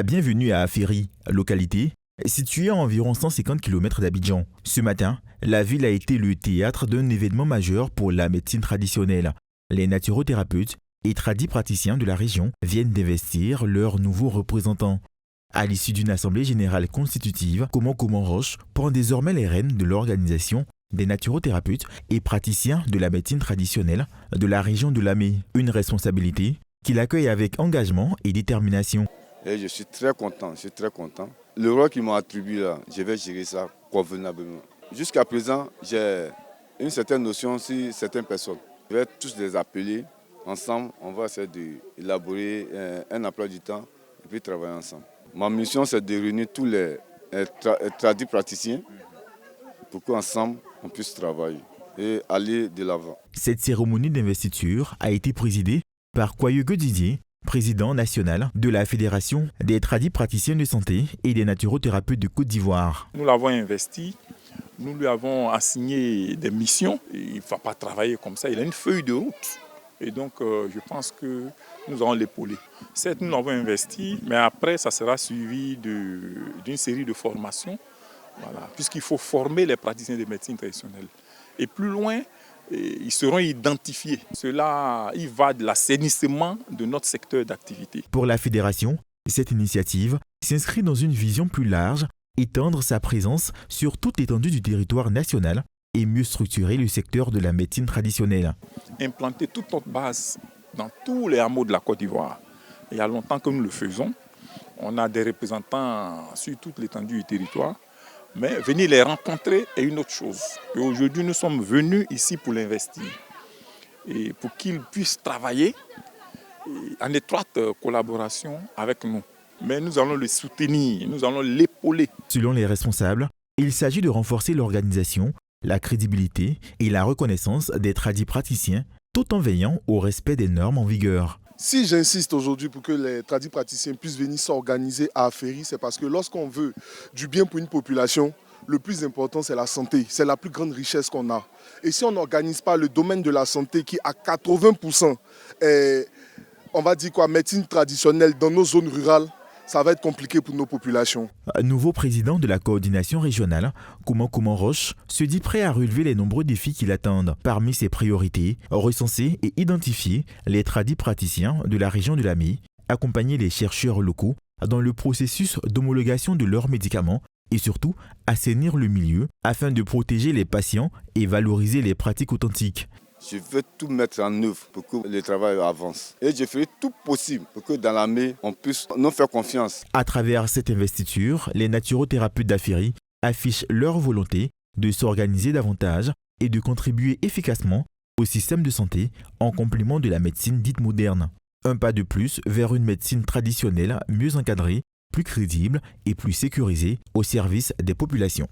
Bienvenue à Aféry, localité située à environ 150 km d'Abidjan. Ce matin, la ville a été le théâtre d'un événement majeur pour la médecine traditionnelle. Les naturothérapeutes et tradipraticiens de la région viennent d'investir leurs nouveaux représentants. À l'issue d'une assemblée générale constitutive, Koman Roche prend désormais les rênes de l'organisation des naturothérapeutes et praticiens de la médecine traditionnelle de la région de Lamé. Une responsabilité qu'il accueille avec engagement et détermination. Et je suis très content. Le rôle qu'ils m'ont attribué là, je vais gérer ça convenablement. Jusqu'à présent, j'ai une certaine notion sur certaines personnes. Je vais tous les appeler. Ensemble, on va essayer d'élaborer un emploi du temps et puis travailler ensemble. Ma mission, c'est de réunir tous les tradipraticiens pour qu'ensemble, on puisse travailler et aller de l'avant. Cette cérémonie d'investiture a été présidée par Kwayogo Didier, président national de la Fédération des tradipraticiens de santé et des naturothérapeutes de Côte d'Ivoire. Nous l'avons investi, nous lui avons assigné des missions. Il ne va pas travailler comme ça, il a une feuille de route. Et donc, je pense que nous allons l'épauler. Certes, nous l'avons investi, mais après, ça sera suivi d'une série de formations, voilà, puisqu'il faut former les praticiens de médecine traditionnelle. Et plus loin, ils seront identifiés. Cela, il va de l'assainissement de notre secteur d'activité. Pour la fédération, cette initiative s'inscrit dans une vision plus large, étendre sa présence sur toute l'étendue du territoire national et mieux structurer le secteur de la médecine traditionnelle. Implanter toute notre base dans tous les hameaux de la Côte d'Ivoire. Il y a longtemps que nous le faisons. On a des représentants sur toute l'étendue du territoire. Mais venir les rencontrer est une autre chose. Et aujourd'hui, nous sommes venus ici pour l'investir. Et pour qu'ils puissent travailler en étroite collaboration avec nous. Mais nous allons le soutenir, nous allons l'épauler. Selon les responsables, il s'agit de renforcer l'organisation, la crédibilité et la reconnaissance des tradipraticiens, tout en veillant au respect des normes en vigueur. Si j'insiste aujourd'hui pour que les tradipraticiens puissent venir s'organiser à Aféry, c'est parce que lorsqu'on veut du bien pour une population, le plus important c'est la santé, c'est la plus grande richesse qu'on a. Et si on n'organise pas le domaine de la santé qui à 80% est, on va dire quoi, médecine traditionnelle dans nos zones rurales, ça va être compliqué pour nos populations. Nouveau président de la coordination régionale, Koman Roche se dit prêt à relever les nombreux défis qui l'attendent. Parmi ses priorités, recenser et identifier les tradipraticiens de la région de Lamé, accompagner les chercheurs locaux dans le processus d'homologation de leurs médicaments et surtout assainir le milieu afin de protéger les patients et valoriser les pratiques authentiques. Je veux tout mettre en œuvre pour que le travail avance. Et je ferai tout possible pour que dans l'armée, on puisse nous faire confiance. À travers cette investiture, les naturothérapeutes d'Aféry affichent leur volonté de s'organiser davantage et de contribuer efficacement au système de santé en complément de la médecine dite moderne. Un pas de plus vers une médecine traditionnelle mieux encadrée, plus crédible et plus sécurisée au service des populations.